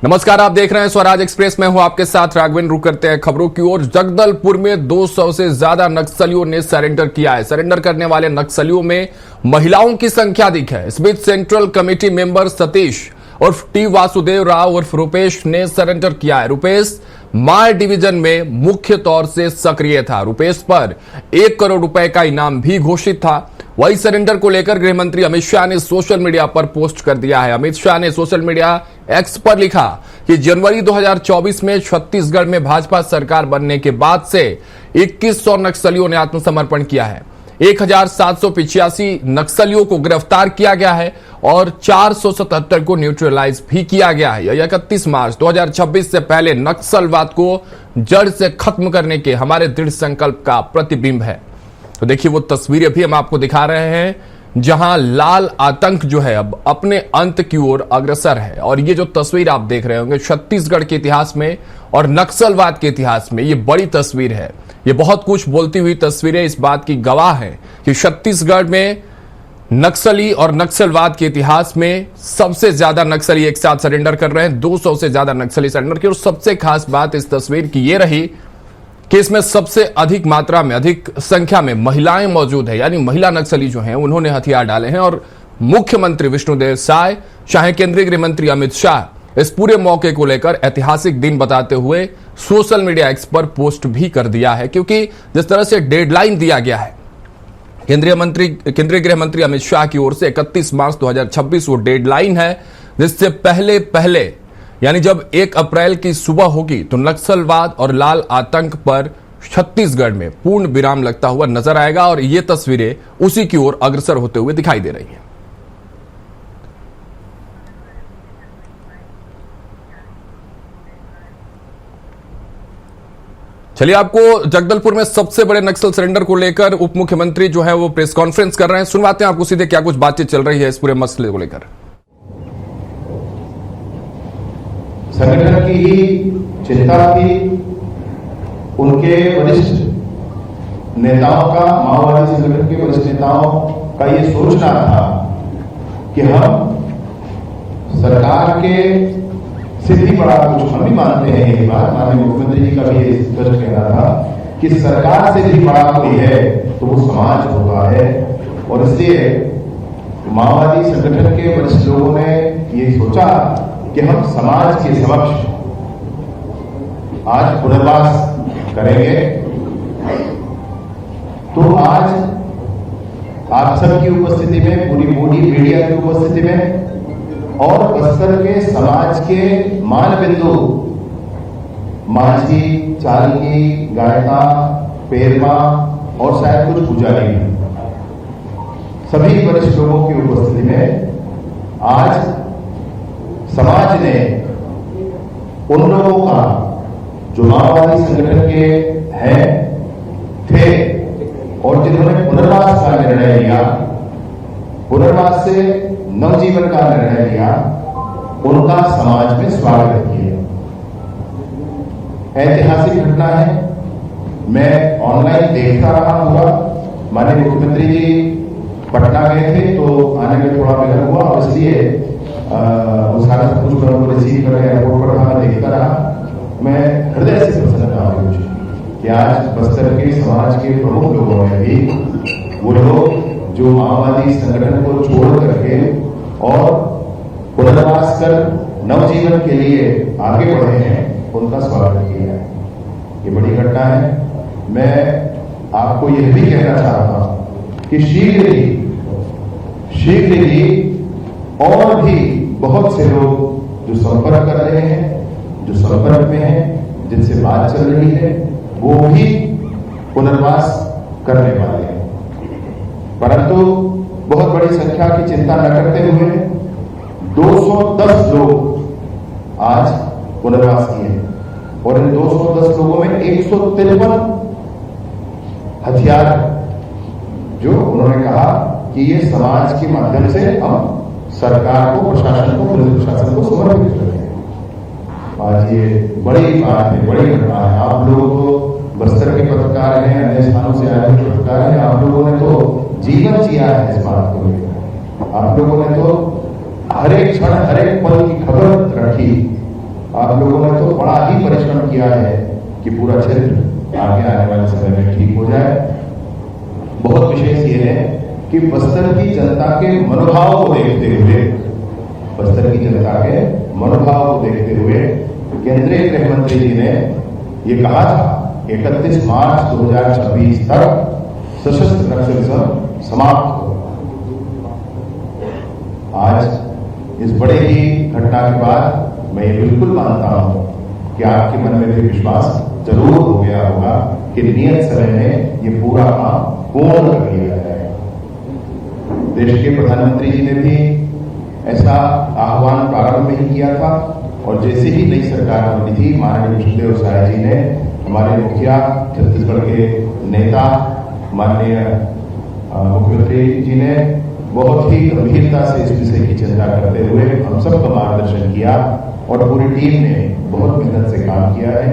नमस्कार, आप देख रहे हैं स्वराज एक्सप्रेस में हूं आपके साथ राघवेंद्र। रुक करते हैं खबरों की ओर। जगदलपुर में 200 से ज्यादा नक्सलियों ने सरेंडर किया है। सरेंडर करने वाले नक्सलियों में महिलाओं की संख्या अधिक है। इस बीच सेंट्रल कमेटी मेंबर सतीश उर्फ टी वासुदेव राव उर्फ रुपेश ने सरेंडर किया है। रुपेश मार डिवीजन में मुख्य तौर से सक्रिय था। रुपेश पर 1 करोड़ रुपए का इनाम भी घोषित था। वही सरेंडर को लेकर गृह मंत्री अमित शाह ने सोशल मीडिया पर पोस्ट कर दिया है। अमित शाह ने सोशल मीडिया एक्स पर लिखा कि जनवरी 2024 में छत्तीसगढ़ में भाजपा सरकार बनने के बाद से 2100 नक्सलियों ने आत्मसमर्पण किया है। 1785 नक्सलियों को गिरफ्तार किया गया है और 477 को न्यूट्रलाइज भी किया गया है। 31 मार्च 2026 से पहले नक्सलवाद को जड़ से खत्म करने के हमारे दृढ़ संकल्प का प्रतिबिंब है। तो देखिए वो तस्वीरें भी हम आपको दिखा रहे हैं जहां लाल आतंक जो है अब अपने अंत की ओर अग्रसर है। और ये जो तस्वीर आप देख रहे होंगे छत्तीसगढ़ के इतिहास में और नक्सलवाद के इतिहास में ये बड़ी तस्वीर है। ये बहुत कुछ बोलती हुई तस्वीरें इस बात की गवाह है कि छत्तीसगढ़ में नक्सली और नक्सलवाद के इतिहास में सबसे ज्यादा नक्सली एक साथ सरेंडर कर रहे हैं। 200 से ज्यादा नक्सली सरेंडर किए। और सबसे खास बात इस तस्वीर की ये रही कि इसमें सबसे अधिक मात्रा में, अधिक संख्या में महिलाएं मौजूद है। यानी महिला नक्सली जो हैं उन्होंने हथियार डाले हैं। और मुख्यमंत्री विष्णुदेव साय चाहे केंद्रीय गृह मंत्री अमित शाह इस पूरे मौके को लेकर ऐतिहासिक दिन बताते हुए सोशल मीडिया एक्स पर पोस्ट भी कर दिया है। क्योंकि जिस तरह से डेडलाइन दिया गया है केंद्रीय गृह मंत्री अमित शाह की ओर से 31 मार्च 2026 वो डेडलाइन है, जिससे पहले यानी जब 1 अप्रैल की सुबह होगी तो नक्सलवाद और लाल आतंक पर छत्तीसगढ़ में पूर्ण विराम लगता हुआ नजर आएगा। और ये तस्वीरें उसी की ओर अग्रसर होते हुए दिखाई दे रही हैं। चलिए, आपको जगदलपुर में सबसे बड़े नक्सल सरेंडर को लेकर उप मुख्यमंत्री जो है वो प्रेस कॉन्फ्रेंस कर रहे हैं। सुनवाते हैं आपको सीधे क्या कुछ बातचीत चल रही है इस पूरे मसले को लेकर। संगठन की ही चिंता थी, उनके वरिष्ठ नेताओं का, माओवादी संगठन के वरिष्ठ नेताओं का ये सोचना था कि हम सरकार के से भी बड़ा कुछ, हम भी मानते हैं ये बात, माननीय मुख्यमंत्री जी का भी ये स्पष्ट कहना था कि सरकार से भी बड़ा कोई है तो वो समाज होता है। और इसलिए माओवादी संगठन के वरिष्ठ लोगों ने ये सोचा कि हम समाज के समक्ष आज पुनर्वास करेंगे। तो आज आप सबकी उपस्थिति में, पूरी मोदी मीडिया की उपस्थिति में और बस्तर के समाज के मानबिंदु माझी, चालकी, गायता, पेरमा और शायद कुछ पुजारी, सभी वरिष्ठ लोगों की उपस्थिति में आज समाज ने उन लोगों का जो माओवादी संगठन के हैं थे और जिन्होंने पुनर्वास का निर्णय लिया, पुनर्वास से नवजीवन का निर्णय लिया, उनका समाज में स्वागत किया। ऐतिहासिक घटना है। मैं ऑनलाइन देखता रहा हुआ। माननीय मुख्यमंत्री जी पटना गए थे तो आने में थोड़ा विलंब हुआ और इसलिए उस हालत कुछ को रिसीव करके एयरपोर्ट पर रहा, देखता रहा। मैं हृदय से प्रसन्न रहा कि आज बस्तर के समाज के प्रमुख लोगों में भी वो लोग जो माओवादी संगठन को छोड़ करके और पुनर्वास कर नवजीवन के लिए आगे बढ़े हैं, उनका स्वागत किया है। ये बड़ी घटना है। मैं आपको यह भी कहना चाहता हूं कि शीघ्र ही और भी बहुत से लोग जो संपर्क कर रहे हैं, जो संपर्क में हैं, जिनसे बात चल रही है, वो भी पुनर्वास करने वाले हैं। परंतु बहुत बड़ी संख्या की चिंता न करते हुए 210 लोग आज पुनर्वास किए और इन 210 लोगों में 153 हथियार, जो उन्होंने कहा कि ये समाज के माध्यम से हम सरकार को, प्रशासन को, पुलिस प्रशासन को समर्पित करते हैं। आज ये बड़ी बात है, बड़ी घटना है। आप लोग तो बस्तर के पत्रकार हैं, अन्य स्थानों से आए हुए पत्रकार हैं, आप लोगों ने तो जीवन जिया है इस बात को लेकर। आप लोगों ने तो हर एक क्षण, हर एक पल की खबर रखी आप लोगों ने तो बड़ा ही परिश्रम किया है कि पूरा क्षेत्र आगे आने वाले समय में ठीक हो जाए। बहुत विशेष ये है कि बस्तर की जनता के मनोभाव को देखते हुए, बस्तर की जनता के मनोभाव को देखते हुए केंद्रीय गृह मंत्री जी ने ये कहा था 31 मार्च 2026 तक सशस्त्र नक्सलिज्म समाप्त हो। आज इस बड़े ही घटना के बाद मैं ये बिल्कुल मानता हूं कि आपके मन में भी विश्वास जरूर हो गया होगा कि नियत समय में ये पूरा काम पूर्ण कर लिया जाएगा। देश के प्रधानमंत्री जी ने भी ऐसा आह्वान प्रारंभ में ही किया था और जैसे ही नई सरकार बनी थी, माननीय विष्णुदेव साय जी ने, हमारे मुखिया छत्तीसगढ़ के नेता माननीय मुख्यमंत्री जी ने बहुत ही गंभीरता से इस विषय की चिंता करते हुए हम सबका मार्गदर्शन किया और पूरी टीम ने बहुत मेहनत से काम किया है।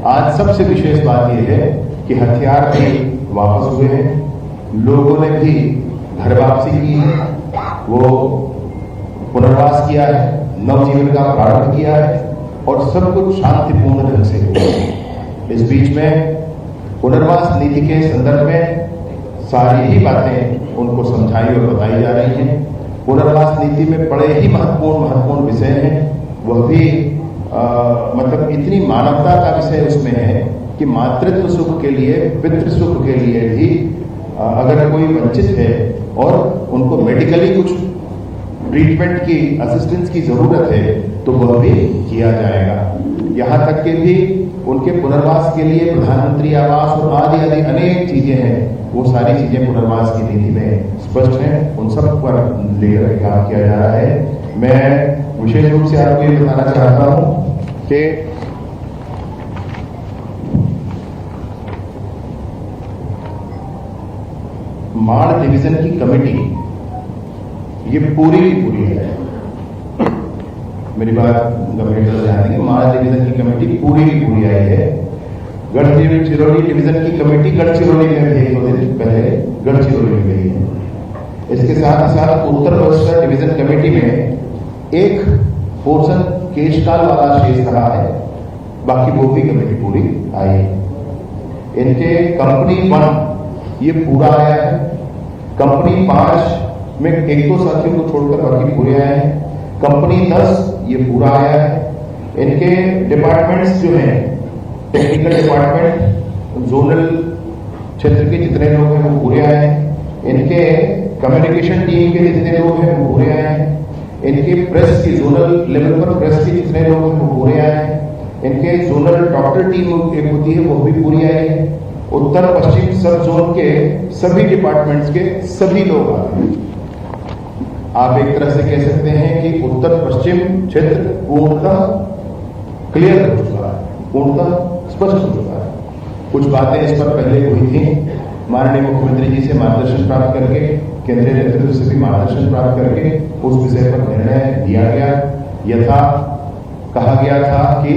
आज सबसे विशेष बात यह है कि हथियार भी वापस हुए हैं, लोगों ने भी घर वापसी की है, वो पुनर्वास किया है, नवजीवन का प्रारंभ किया है और सब कुछ शांतिपूर्ण ढंग से हुआ है। इस बीच में पुनर्वास नीति के संदर्भ में सारी ही बातें उनको समझाई और बताई जा रही हैं। पुनर्वास नीति में बड़े ही महत्वपूर्ण विषय हैं, वह भी मतलब इतनी मानवता का विषय उसमें है कि मातृत्व सुख के लिए, पितृ सुख के लिए भी अगर कोई वंचित है और उनको मेडिकली कुछ ट्रीटमेंट की, असिस्टेंस की जरूरत है तो वह भी किया जाएगा। यहां तक कि भी उनके पुनर्वास के लिए प्रधानमंत्री आवास और आदि अनेक चीजें हैं, वो सारी चीजें पुनर्वास की नीति में स्पष्ट हैं, उन सब पर लेकर काम किया जा रहा है। मैं विशेष रूप से आपको ये बताना चाहता हूं कि माड़ डिवीजन की कमेटी ये पूरी की पूरी है, मेरी बात गंभीरता ध्यान देंगे, माड़ डिवीजन की कमेटी पूरी की पूरी आई है। गढ़चिरौली डिवीजन की कमेटी गढ़चिरौली में भी 1-2 दिन पहले गढ़चिरौली में गई है। इसके साथ ही साथ उत्तर बस्तर डिवीजन कमेटी में एक पोर्शन केशकाल वाला शेष रहा है, बाकी वो भी कमेटी पूरी आई है। इनके कंपनी 1 ये पूरा आया है, कंपनी 5 में 1-2 साथियों को छोड़कर बाकी पूरे आए हैं, कंपनी 10 ये पूरा आया है। इनके डिपार्टमेंट्स जो हैं, टेक्निकल डिपार्टमेंट, जोनल क्षेत्र के जितने लोग हैं वो पूरे आए हैं। इनके कम्युनिकेशन टीम के जितने लोग हैं वो पूरे आए हैं। इनके प्रेस की जोनल लेवल पर प्रेस के जितने लोग हैं वो पूरे आए हैं। इनके जोनल डॉक्टर टीम एक होती है वो भी पूरी आई है। उत्तर पश्चिम सब जोन के सभी डिपार्टमेंट्स के सभी लोग आए हैं। आप एक तरह से कह सकते हैं कि उत्तर पश्चिम क्षेत्र पूर्णतः क्लियर हो चुका है, पूर्णतः स्पष्ट हो चुका है। कुछ बातें इस पर पहले हुई थी, माननीय मुख्यमंत्री जी से मार्गदर्शन प्राप्त करके, केंद्रीय नेतृत्व से भी मार्गदर्शन प्राप्त करके उस विषय पर निर्णय दिया गया। यथा कहा गया था कि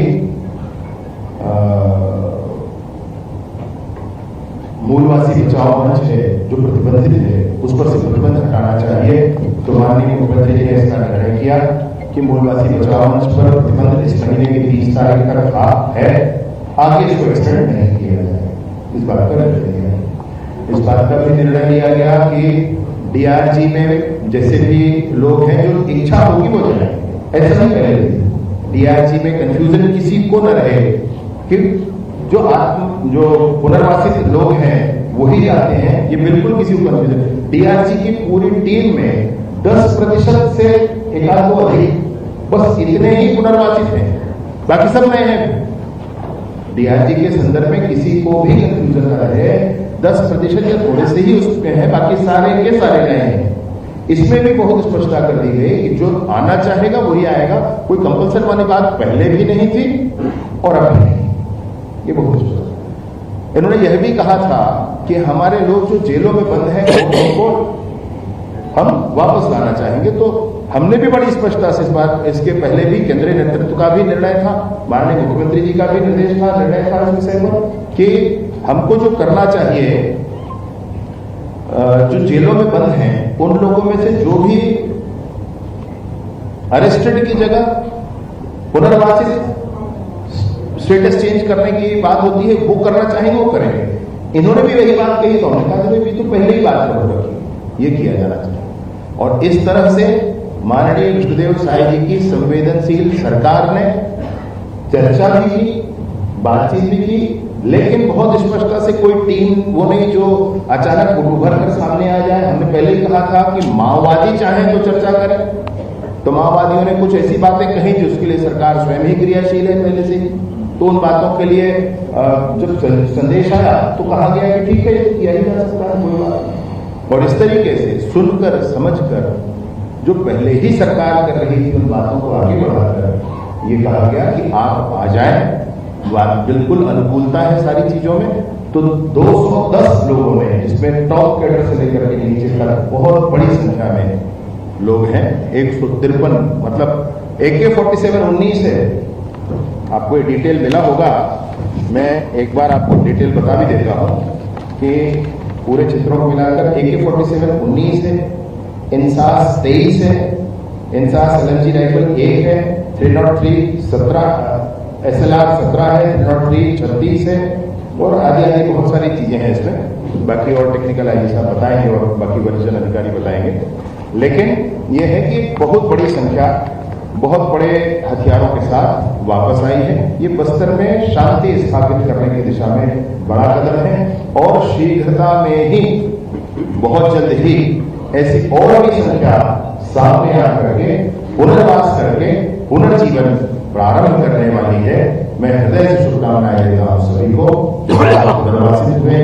मूलवासी बचाओ मंच है जो प्रतिबंधित है उस पर से प्रतिबंध हटाना चाहिए। तो माननीय मुख्यमंत्री जी ने इसका निर्णय किया कि मूलवासी बचाओ मंच पर प्रतिबंध इस महीने की 30 तारीख तक था, है, आगे इसको एक्सटेंड नहीं किया जाए, इस बात का निर्णय लिया। इस बात का भी निर्णय लिया गया कि डीआरजी में जैसे भी लोग हैं जो इच्छा होगी वो जाए, ऐसा नहीं करेंगे। डीआरजी में कंफ्यूजन किसी को न रहे कि जो पुनर्वासित लोग हैं वही जाते हैं, ये बिल्कुल किसी को कंफ्यूजन। डीआरजी की पूरी टीम में 10% से 1-2 अधिक, बस इतने ही पुनर्वासित हैं, बाकी सब नए हैं। डीआरजी के संदर्भ में किसी को भी कंफ्यूजन न रहे, 10% या थोड़े से ही उसमें है, बाकी सारे के सारे नए हैं। इसमें भी बहुत स्पष्टता कर दी गई कि जो आना चाहेगा वही आएगा, कोई कंपल्सन वाली बात पहले भी नहीं थी और अब भी नहीं। ये बहुत स्पष्ट। इन्होंने यह भी कहा था कि हमारे लोग जो जेलों में बंद हैं उनको हम वापस लाना चाहेंगे। तो हमने भी बड़ी स्पष्टता से इस बात, इसके पहले भी केंद्रीय नेतृत्व का भी निर्णय था, माननीय मुख्यमंत्री जी का भी निर्देश था, निर्णय था इस विषय पर कि हमको जो करना चाहिए, जो जेलों में बंद हैं उन लोगों में से जो भी अरेस्टेड की जगह पुनर्वासित स्टेटस चेंज करने की बात होती है, वो करना चाहेंगे वो करेंगे। इन्होंने भी वही बात कही तो हमने कहा भी तो पहले ही बात कर रखी, ये किया जाना चाहिए। और इस तरह से माननीय कृष्णदेव साई जी की संवेदनशील सरकार ने चर्चा भी की, बातचीत भी की, लेकिन बहुत स्पष्टता से कोई टीम वो नहीं जो अचानक उभर कर सामने आ जाए। हमने पहले ही कहा था कि माओवादी चाहे तो चर्चा करें, तो माओवादियों ने कुछ ऐसी बातें कही जिसके लिए सरकार स्वयं ही क्रियाशील है पहले से, तो उन बातों के लिए जब संदेश आया तो कहा गया कि ठीक है ये किया ही जा सकता है, कोई बात नहीं। और इस तरीके से सुनकर समझकर जो पहले ही सरकार कर रही थी उन बातों को आगे बढ़ाकर ये कहा गया कि आप आ जाएं, बिल्कुल अनुकूलता है सारी चीजों में। तो 210 लोगों ने, जिसमें टॉप कैडर से लेकर के नीचे तक बहुत बड़ी संख्या में लोग हैं, 153, मतलब AK-47 19 है। आपको ये डिटेल मिला होगा, मैं एक बार आपको डिटेल बता भी देता हूं कि पूरे चित्रों को मिलाकर AK-47 19 है, इंसास 23 है, इंसास LMG राइफल 1 है, 303 17, SLR 17 है, 303 36 है, और आदि आदि बहुत सारी चीजें हैं इसमें। बाकी और टेक्निकल आईजी साहब बताएंगे और बाकी वरिष्ठ अधिकारी बताएंगे। लेकिन यह है कि बहुत बड़ी संख्या बहुत बड़े हथियारों के साथ वापस आई है। ये बस्तर में शांति स्थापित करने की दिशा में बड़ा कदम है और शीघ्रता में ही, बहुत जल्द ही ऐसी और भी संख्या सामने आकर के पुनर्वास करके पुनर्जीवन प्रारंभ करने वाली है। मैं हृदय से शुभकामनाएं देता हूं सभी को, पुनर्वासित हुए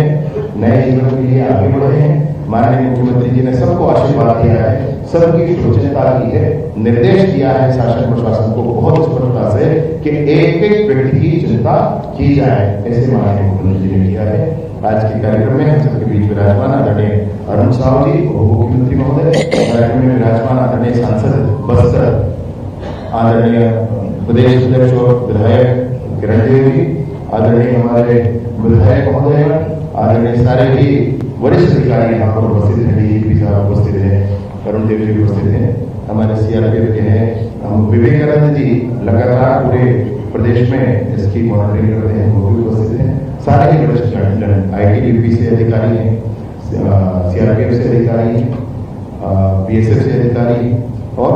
नए जीवन के लिए आगे बढ़े हैं। माननीय मुख्यमंत्री जी ने सबको आशीर्वाद दिया है, सबकी शुभचिंता की है, निर्देश दिया है शासन प्रशासन को बहुत स्पष्टता से कि एक एक व्यक्ति की चिंता की जाए, ऐसे माननीय मुख्यमंत्री जी ने किया है। आज के कार्यक्रम में हम सबके बीच विराजमान आदरणीय अरुण साहू जी, उप मुख्यमंत्री महोदय, कार्यक्रम में विराजमान आदरणीय सांसद बस्तर आदरणीय प्रदेश अध्यक्ष और विधायक किरण देव जी, आदरणीय हमारे विधायक महोदय, आदरणीय सारे ही वरिष्ठ अधिकारी यहाँ पर उपस्थित हैं, डीजीपी साहब उपस्थित हैं, अरुण देव जी भी उपस्थित हैं, हमारे CRPF के हैं विवेकानंद जी, लगातार पूरे प्रदेश में इसकी मॉनिटरिंग करते हैं, वो भी उपस्थित हैं। सारे ही वरिष्ठ ITBP से अधिकारी हैं, CRPF से अधिकारी हैं, BSF से अधिकारी और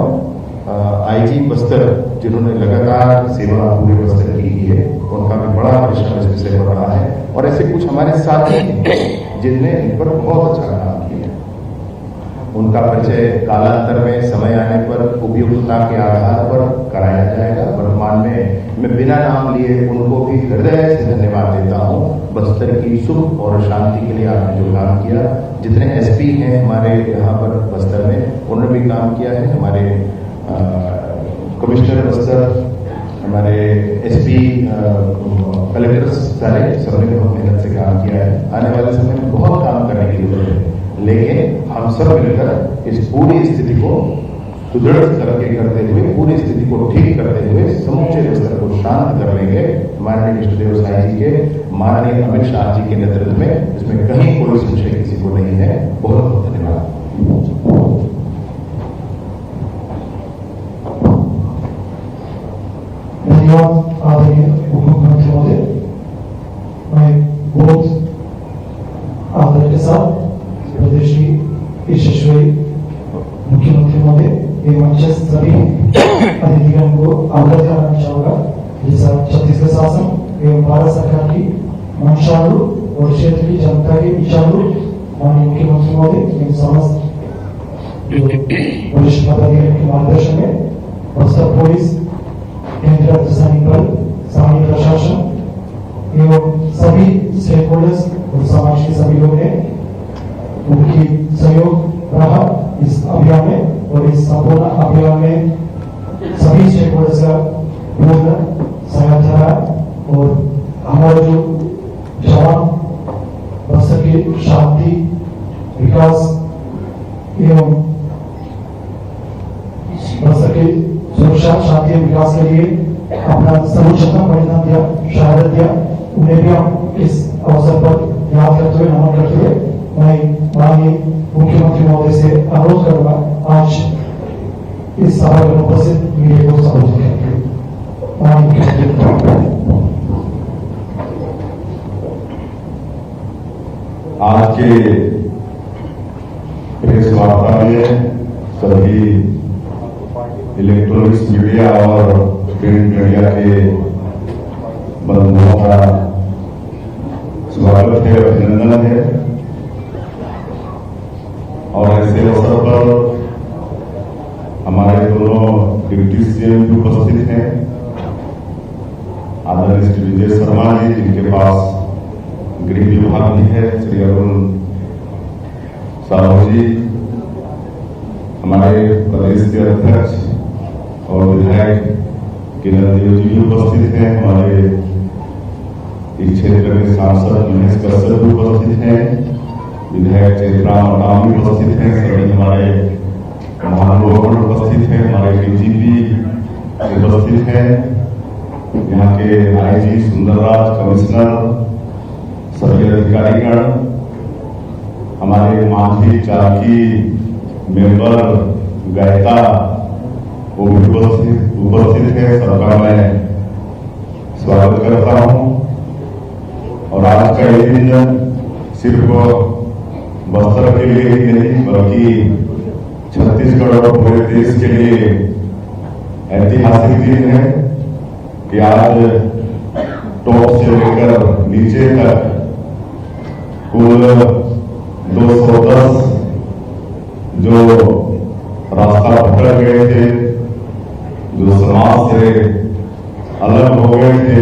IG बस्तर जिन्होंने लगातार सेवा पूरे बस्तर की है, उनका भी बड़ा परिश्रम इस विषय पर रहा है। और ऐसे कुछ हमारे साथी हैं जिनने इन पर बहुत अच्छा काम किया। उनका परिचय कालांतर में समय आने पर उपयुक्तता के आधार पर कराया जाएगा। वर्तमान में मैं बिना नाम लिए उनको भी हृदय से धन्यवाद देता हूं। बस्तर की सुख और शांति के लिए आपने जो काम किया, जितने SP हैं हमारे यहाँ पर बस्तर में, उन्होंने भी काम किया है। हमारे कमिश्नर बस्तर, हमारे SP, कलेक्टर सारे सबने बहुत मेहनत से काम किया है। आने वाले समय में बहुत काम करने की जरूरत है, लेकिन हम सब मिलकर इस पूरी स्थिति को सुदृढ़ करते हुए, पूरी स्थिति को ठीक करते हुए समूचे बस्तर को शांत कर लेंगे। माननीय कृष्णदेव साई जी के, माननीय अमित शाह जी के नेतृत्व में, इसमें कहीं कोई संशय किसी को नहीं है। बहुत बहुत धन्यवाद। आदरणीय मुख्यमंत्री महोदय, मैं बहुत आदर के साथ प्रदेश की यशस्वी मुख्यमंत्री महोदय एवं सभी अधिकारियों को अवगत कराना चाहूंगा। जैसा छत्तीसगढ़ शासन एवं भारत सरकार की मंशालु और क्षेत्र की जनता के इच्छालु माननीय मुख्यमंत्री महोदय एवं समस्त वरिष्ठ पदाधिकारियों के मार्गदर्शन में बस्तर पुलिस, केंद्रीय अर्धसैनिक बल, स्थानीय प्रशासन एवं सभी स्टेक होल्डर्स और समाज के सभी लोग ने उनकी सहयोग रहा इस अभियान में। और इस संपूर्ण अभियान में सभी स्टेक होल्डर्स का पूर्ण सहयोग रहा और हमारे जो जवान बस्तर की शांति, विकास एवं बस्तर की सुरक्षा, शांति एवं विकास के लिए अपना सर्वोच्चतम बलिदान दिया, शहादत दिया, उन्हें भी हम इस अवसर पर याद करते हुए, नमन करते हुए मैं माननीय मुख्यमंत्री महोदय से अनुरोध करूंगा आज इस सभा में उपस्थित मीडिया को संबोधित करते हुए। माननीय मुख्यमंत्री। आज के प्रेस वार्ता में सभी इलेक्ट्रॉनिक्स मीडिया और प्रिंट मीडिया के बंधुओं का स्वागत है, अभिनंदन है। और ऐसे अवसर पर हमारे दोनों डिप्टी सीएम भी उपस्थित हैं, आदरणीय श्री विजय शर्मा जी, जिनके पास गृह विभाग भी है, श्री अरुण साहू जी, हमारे प्रदेश के अध्यक्ष और विधायक किरण देव जी भी उपस्थित हैं, हमारे इस क्षेत्र के सांसद महेश कश्यप भी उपस्थित हैं, विधायक चेतराम अटाम भी उपस्थित हैं, सभी हमारे महानुभाव उपस्थित हैं, हमारे डीजीपी उपस्थित हैं, यहाँ के आईजी सुंदरराज, कमिश्नर, सभी अधिकारीगण, हमारे मांझी चाकी मेंबर, गायिका वो भी उपस्थित है, सबका मैं स्वागत करता हूं। और आज का ये दिन सिर्फ बस्तर के लिए ही नहीं बल्कि छत्तीसगढ़ और पूरे देश के लिए ऐतिहासिक दिन है कि आज टॉप से लेकर नीचे तक कुल 210 जो रास्ता भटक गए थे, जो समाज से अलग हो गए थे,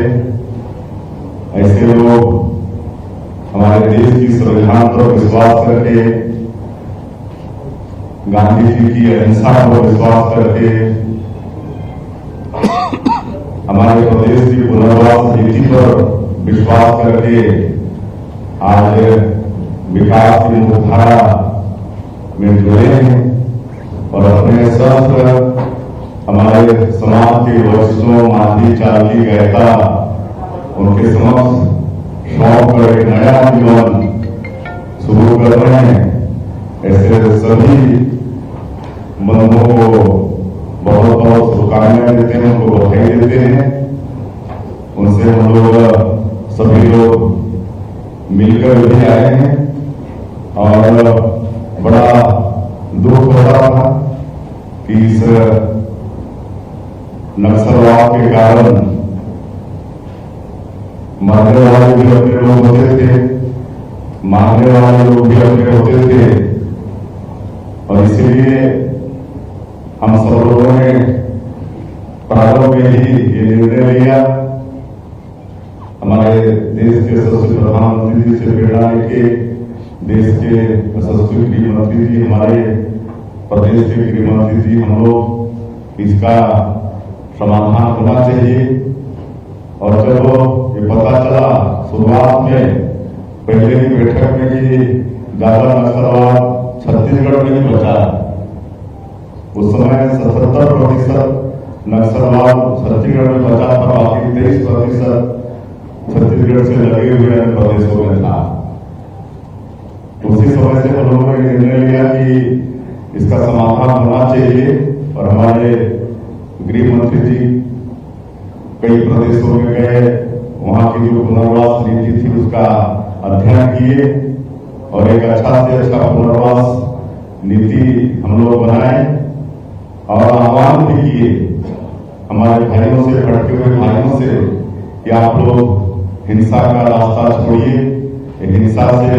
ऐसे लोग हमारे देश की संविधान पर विश्वास करके, गांधी जी की अहिंसा पर विश्वास करके, हमारे प्रदेश की पुनर्वास नीति पर विश्वास करके आज विकास की मुख्यधारा में जुड़े हैं और अपने शस्त्र हमारे समाज के वरिष्ठों, मांझी चाकी गायिका उनके समक्ष सौंप कर एक नया जीवन शुरू कर रहे हैं। ऐसे सभी बंधुओं को बहुत बहुत शुभकामनाएं देते हैं, उनको बधाई देते हैं। उनसे हम लोग सभी लोग मिलकर भी आए हैं और बड़ा दुख हो रहा था कि इस नक्सलवाद के कारण मरने वाले भी अपने लोग होते थे, मारने वाले लोग भी अपने होते थे, और इसलिए हम सब लोगों ने प्रारंभ में ही ये निर्णय लिया। हमारे देश के यशस्वी प्रधानमंत्री जी से प्रेरणा लेके देश के यशस्वी गृह मंत्री जी, हमारे प्रदेश के गृह मंत्री जी, हम लोग इसका समाधान होना चाहिए। और जब ये पता चला शुरुआत में पहले की बैठक में कि ज्यादा नक्सलवाद छत्तीसगढ़ में ही बचा, उस समय 77% नक्सलवाद छत्तीसगढ़ में बचा था, बाकी 23% छत्तीसगढ़ से लगे हुए अन्य प्रदेशों में था। उसी समय से हम लोगों ने निर्णय लिया कि इसका समाधान होना चाहिए और हमारे गृह मंत्री जी कई प्रदेशों में गए, वहां की जो पुनर्वास नीति थी उसका अध्ययन किए और एक अच्छा से अच्छा पुनर्वास नीति हम लोग बनाए और आह्वान भी किए हमारे भाइयों से, भटके हुए भाइयों से कि आप लोग हिंसा का रास्ता छोड़िए, हिंसा से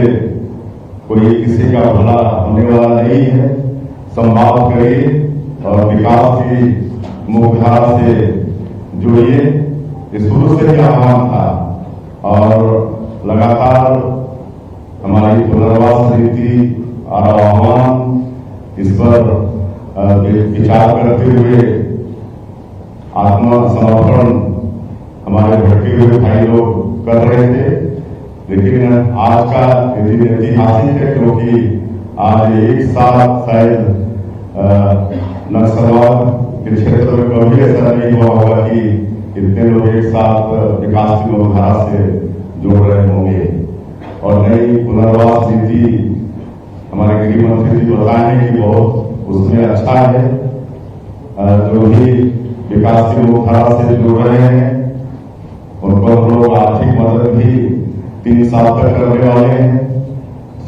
कोई किसी का भला होने वाला नहीं है, संवाद करिए और विकास की मुख्यधारा से जुड़िए। ये शुरू से ही आह्वान था और लगातार हमारी पुनर्वास नीति और आह्वान इस पर विचार करते हुए आत्मसमर्पण हमारे भटके हुए भाई लोग कर रहे थे। लेकिन आज का दिन ऐतिहासिक है क्योंकि आज एक साथ शायद नक्सलवाद के क्षेत्र में कभी ऐसा नहीं हुआ होगा कि इतने लोग एक साथ विकास की मुख्यधारा से जुड़ रहे होंगे। और नई पुनर्वास नीति हमारे गृह मंत्री जी बताए हैं कि बहुत उसमें अच्छा है। जो भी विकासशील मुख्यधारा से जुड़ रहे हैं उनको हम लोग आर्थिक मदद भी 3 साल तक करने वाले हैं।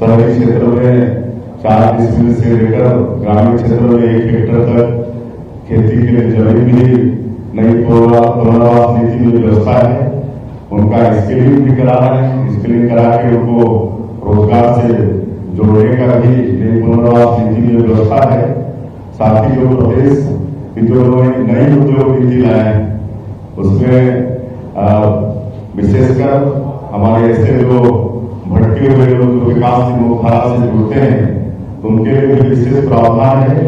शहरी क्षेत्र में 4 डिसमिल से लेकर ग्रामीण क्षेत्र में 1 हेक्टेयर तक खेती के लिए जमीन भी नई पुनर्वास नीति में व्यवस्था है। उनका स्किलिंग भी करा रहे हैं, स्किलिंग करा के उनको रोजगार से जोड़ने का भी नई पुनर्वास नीति में व्यवस्था है। साथ ही जो प्रदेश की जो नई उद्योग नीति लाए हैं उसमें विशेषकर हमारे ऐसे जो भटके हुए लोग जो विकास की मुख्यधारा से जुड़ते हैं उनके लिए भी विशेष प्रावधान है।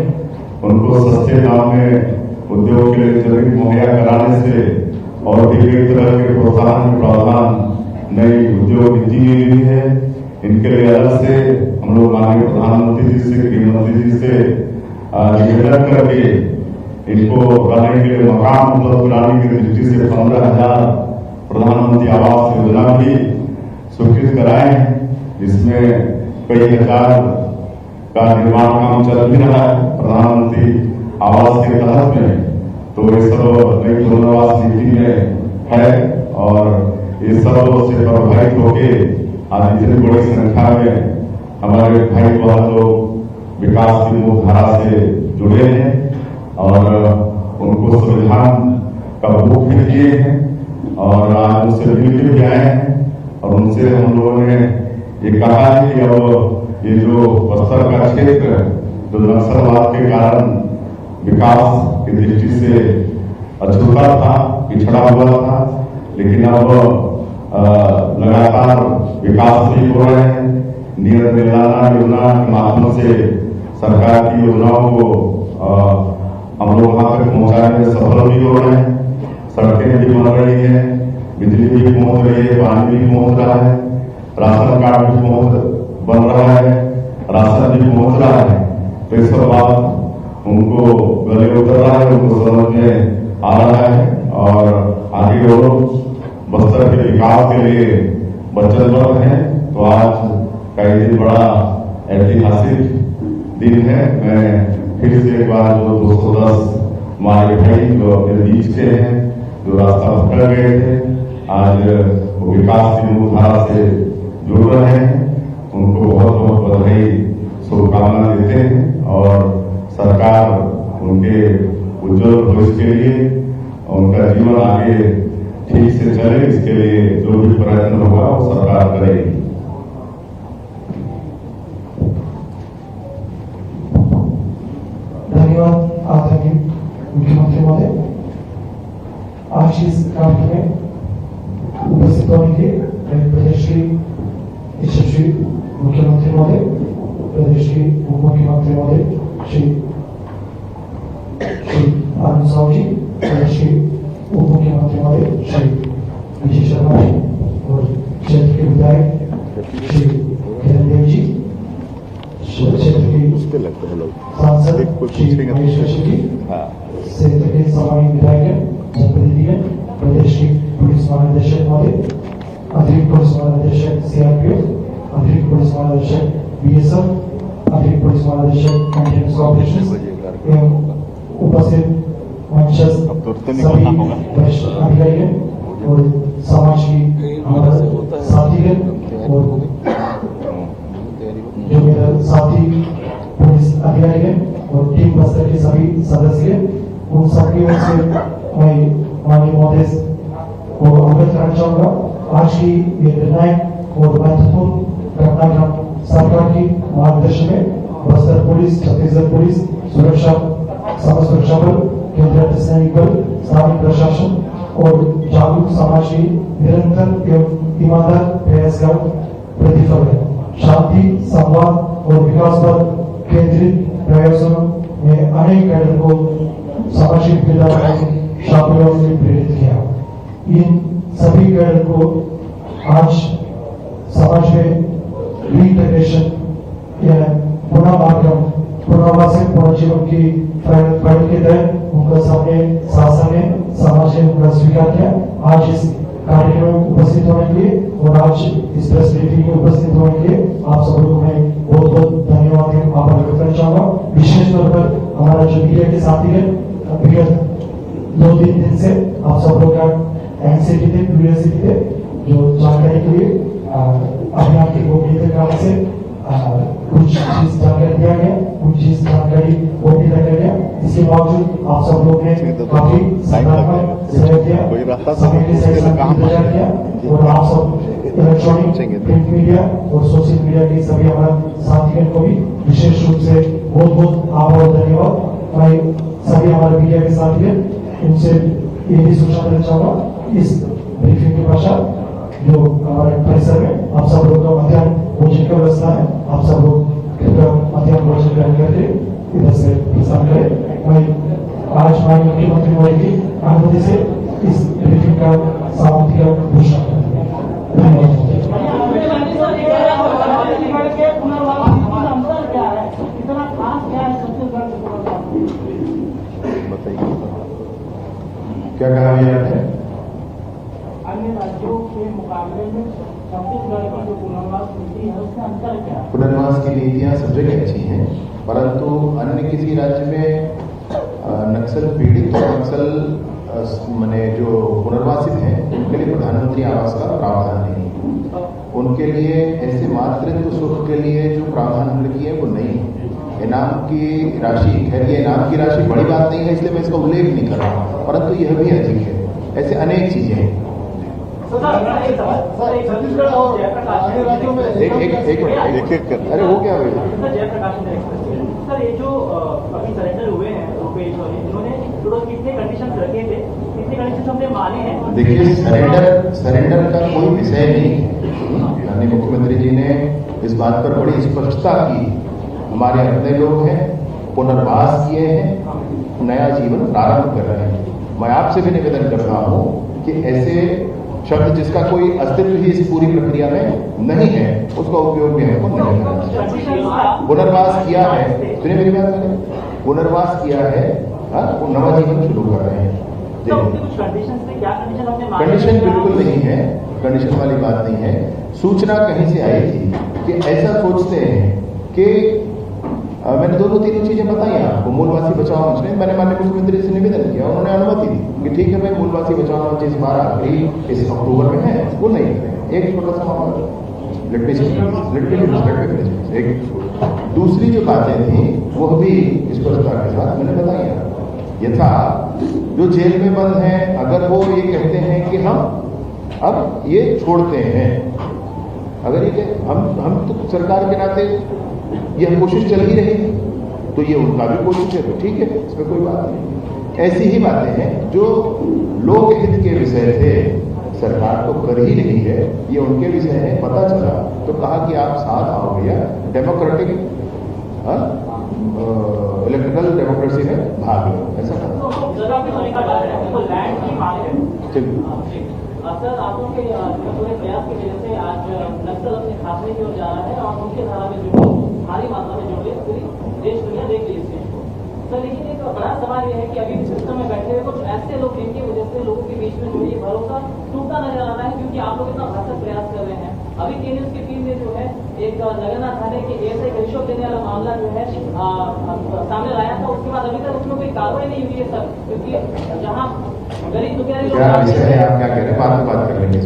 उनको सस्ते दाम में उद्योग के लिए जमीन मुहैया कराने से और भी कई तरह के प्रोत्साहन प्रावधान नई उद्योग नीति में भी है। इनके लिए अलग से हम लोग माननीय प्रधानमंत्री जी से, गृह मंत्री जी से निवेदन करके इनको रहने के लिए मकान उपलब्ध कराने की दृष्टि से 15,000 प्रधानमंत्री आवास योजना भी स्वीकृत कराए हैं, जिसमें कई हजार का निर्माण काम चल भी रहा है प्रधानमंत्री आवास के तहत में। तो ये सब नई पुनर्वास नीति में है और ये सब से प्रभावित होके आज इतनी बड़ी संख्या में हमारे भाई बहन लोग विकास की मुख्यधारा से जुड़े हैं और उनको संविधान का बुक भी दिए हैं और आज उनसे मिलकर भी आए हैं और उनसे हम लोगों ने ये कहा है कि अब ये जो बस्तर का क्षेत्र जो नक्सलवाद के कारण विकास की दृष्टि से अछूता था, पिछड़ा हुआ था, लेकिन अब लगातार विकास भी हो रहे हैं। नीरज निर्लाना योजना के माध्यम से सरकार की योजनाओं को हम लोग वहां तक पहुंचाने में सफल भी हो रहे हैं। सड़कें भी बन रही है, बिजली भी पहुंच रही है, पानी भी पहुंच रहा है, राशन कार्ड भी बन रहा है, राशन भी पहुंच रहा है। तो इस सब बात उनको गले उतर रहा है, उनको समझ में आ रहा है और आगे वो बस्तर के विकास के लिए वचनबद्ध हैं। तो आज का ये दिन बड़ा ऐतिहासिक दिन है। मैं फिर से एक बार जो 210 हमारे भाई जो अपने बीच के हैं, जो रास्ता पकड़ गए थे, आज वो विकास की मुख्यधारा से जुड़ रहे हैं, उनको बहुत बहुत बधाई शुभकामना देते हैं और सरकार उनके उज्जवल भविष्य के लिए उनका जीवन आगे ठीक से चले, इसके लिए जो भी प्रयत्न होगा वो सरकार करेगी। धन्यवाद आदरणीय मुख्यमंत्री महोदय। आज इस कार्यक्रम में उपस्थित होने के प्रदेश के यशस्वी मुख्यमंत्री महोदय, प्रदेश के उप मुख्यमंत्री महोदय श्री आनंद साहू जी, प्रदेश के उप मुख्यमंत्री महोदय श्री विजय शर्मा जी और क्षेत्र के विधायक श्री किरण देव जी, क्षेत्र के सांसद श्री महेश कश्यप जी, क्षेत्र के सामान्य विधायक जनप्रतिनिधिगण, प्रदेश के पुलिस महानिदेशक महोदय, अतिरिक्त पुलिस महानिदेशक सीआरपीएफ, अतिरिक्त पुलिस महानिदेशक बीएसएफ, अतिरिक्त पुलिस महानिदेशक मेंटेनेंस ऑपरेशंस एवं उपस्थित मंचस्थ सभी वरिष्ठ अधिकारीगण और समाज की हमारे साथीगण और जो मेरा साथी पुलिस अधिकारीगण और टीम बस्तर के सभी सदस्य, उन सभी से मैं माननीय महोदय को अवगत करना चाहूंगा। आज की ये निर्णायक और महत्वपूर्ण घटनाक्रम सरकार की मार्गदर्शन में बस्तर पुलिस, छत्तीसगढ़ पुलिस, सुरक्षा, सीमा सुरक्षा बल, केंद्रीय अर्धसैनिक बल, स्थानीय प्रशासन और जागरूक समाज की निरंतर एवं ईमानदार प्रयास का प्रतिफल है। शांति, संवाद और विकास पर केंद्रित प्रयासों में अनेक कैडर को सामाजिक विधायक शामिलों ने प्रेरित किया। इन सभी कैडर को आज समाज में रीइंटीग्रेशन या पुनर्वास पुनर्जीवन की फाइल के तहत उनका सामने शासन ने समाज ने उनका स्वीकार किया। आज इस कार्यक्रम में उपस्थित होने के लिए और आज इस प्रेस ब्रीफिंग में उपस्थित होने के लिए आप सब लोगों को मैं बहुत बहुत धन्यवाद आभार व्यक्त करना चाहूंगा। विशेष तौर पर हमारा जो मीडिया के साथी है, विगत 2-3 दिन से आप सब लोग का एंग्जाइटी थे, क्यूरियोसिटी थे, जो जानकारी के लिए अभियान की गोपनीयता काम से कुछ चीज जानकारी दिया गया, कुछ चीज जानकारी गोपनीय रखा गया। इसके बावजूद आप सब लोग ने काफी सकारात्मक सहयोग दिया, समय के साथ इंतजार किया और आप सब इलेक्ट्रॉनिक, प्रिंट मीडिया और सोशल मीडिया के सभी हमारे साथीगण को भी विशेष रूप से बहुत बहुत आभार और धन्यवाद। मैं सभी हमारे मीडिया के साथीगण उनसे ये भी सूचना देना चाहूंगा, इस ब्रीफिंग के पश्चात जो हमारे परिसर में आप सब लोग का मध्याह्न भोजन की व्यवस्था है, आप सब लोग कृपया मध्याह्न भोजन ग्रहण करके इधर से प्रस्थान करें। मैं आज माननीय मुख्यमंत्री महोदय की अनुमति से इस ब्रीफिंग का समाप्ति का घोषणा करता हूं। धन्यवाद। क्या कहा भैया आपने? अन्य राज्यों के मुकाबले में छत्तीसगढ़ की जो पुनर्वास नीति है उसका अंतर क्या है? पुनर्वास की नीतियां सब जगह अच्छी हैं, परंतु अन्य किसी राज्य में नक्सल पीड़ित और नक्सल माने जो पुनर्वासित हैं उनके लिए प्रधानमंत्री आवास का प्रावधान नहीं, उनके लिए ऐसे मातृत्व सुख के लिए जो प्रावधान हमने किए वो नहीं है। इनाम की राशि, खैर ये इनाम की राशि बड़ी बात नहीं है इसलिए मैं इसका उल्लेख नहीं कर रहा हूँ, परंतु यह भी अधिक है। ऐसे अनेक चीजें हैं। छत्तीसगढ़ और अन्य राज्यों में एक अरे वो क्या हुआ सर, ये जो अभी सरेंडर हुए हैं रुपेश और इन्होंने कितने कंडीशन रखे थे, कितने कंडीशन हमने माने हैं? देखिए, सरेंडर का कोई विषय नहीं है। माननीय मुख्यमंत्री जी ने इस बात पर बड़ी स्पष्टता की, हमारे अपने लोग हैं, पुनर्वास किए हैं, नया जीवन प्रारंभ कर रहे हैं। मैं आपसे भी निवेदन कर रहा हूं कि ऐसे शब्द जिसका कोई अस्तित्व ही इस पूरी प्रक्रिया में नहीं है उसका उपयोग भी हमको नहीं करना चाहिए। पुनर्वास किया है, सुनिए मेरी बात करें, पुनर्वास किया है, वो नवा जीवन शुरू कर रहे हैं। कंडीशन बिल्कुल नहीं है, कंडीशन वाली बात नहीं है। सूचना कहीं से आई थी कि ऐसा सोचते हैं कि मैंने दोनों तीनों चीजें बताई आपको। मूलवासी बचाओ मंच में मैंने माननीय मुख्यमंत्री से निवेदन किया, उन्होंने अनुमति दी कि ठीक है भाई, मूलवासी बचाओ मंच इस बार आखिरी इस अक्टूबर में है, वो नहीं करें। एक छोटा सा मामला, एक दूसरी जो बातें थी वो भी स्पष्टता के साथ मैंने बताई। यथा जो जेल में बंद हैं, अगर वो ये कहते हैं कि हम अब ये छोड़ते हैं, अगर ये हम तो सरकार के नाते यह कोशिश चल ही रही है, तो ये उनका भी कोशिश है, तो ठीक है, इसमें कोई बात नहीं। ऐसी ही बातें हैं जो लोक हित के विषय थे, सरकार तो कर ही नहीं है, ये उनके विषय है। पता चला तो कहा कि आप साथ आओ भैया, डेमोक्रेटिक इलेक्ट्रिकल डेमोक्रेसी में भाग लो, ऐसा कहा। सर, आप लोगों के पूरे प्रयास की वजह से आज नक्सल अपने खात्मे की ओर जा रहा है और मुख्य धारा में जो भारी मात्रा में जुड़ रही पूरी देश दुनिया देख रही है इस चीज को। सर, लेकिन एक बड़ा सवाल यह है कि अभी सिस्टम में बैठे हुए कुछ ऐसे लोग जिनकी वजह से लोगों के बीच में जो ये भरोसा टूटता नजर आ रहा है, क्योंकि आप लोग इतना भरसक प्रयास कर रहे हैं। अभी केंद्र की टीम ने जो है एक नगरना थाने के एएसआई को रिश्वत देने वाला मामला जो है सामने लाया था, उसके बाद अभी तक उसमें कोई कार्रवाई नहीं हुई है सर, क्योंकि जहाँ गरीब दुखिया लोग क्या विषय है, आप क्या कह रहे हैं, बाद में बात कर लेंगे।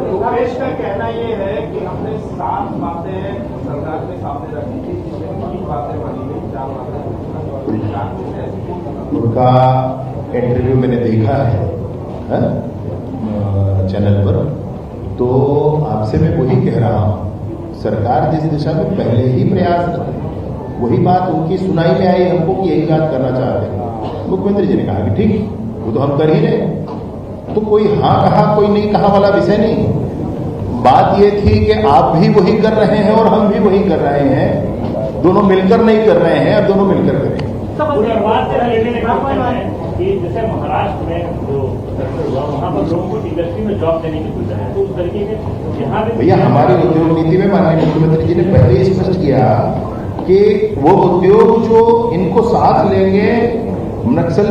रुपेश का कहना ये है कि हमने 7 बातें सरकार के सामने रखी थी, जिसमें 3 बातें मानी गई, 4 बातें। उनका इंटरव्यू मैंने देखा है चैनल पर, तो आपसे मैं वही कह रहा हूं, सरकार जिस दिशा में पहले ही प्रयास कर रही है, वही बात उनकी सुनाई में आई हमको कि यही बात करना चाहते हैं। मुख्यमंत्री जी ने कहा कि ठीक, वो तो हम कर ही रहे, तो कोई हाँ कहा कोई नहीं कहा वाला विषय नहीं। बात ये थी कि आप भी वही कर रहे हैं और हम भी वही कर रहे हैं, दोनों मिलकर नहीं कर रहे हैं, अब दोनों मिलकर करें। कि जैसे महाराष्ट्र में जो वहाँ पर लोगों को इंडस्ट्री में जॉब देने की सुविधा है, तो उस तरीके से यहाँ पे भैया हमारी उद्योग नीति में माननीय मुख्यमंत्री जी ने पहले ही स्पष्ट किया कि वो उद्योग जो इनको साथ लेंगे, नक्सल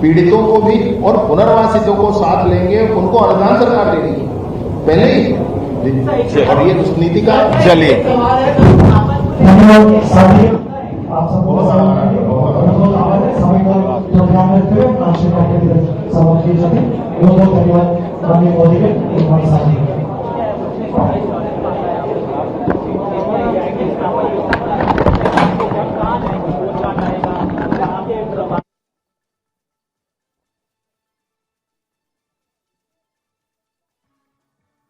पीड़ितों को भी और पुनर्वासितों को साथ लेंगे, उनको अनुदान सरकार देगी पहले ही। और ये उस नीति का चलिए धन्यवाद। आप सबको ध्यान रखते हुए आंशिक कार्यक्रम समाप्त किए जाते हैं। बहुत बहुत धन्यवाद माननीय मोदी के साथ।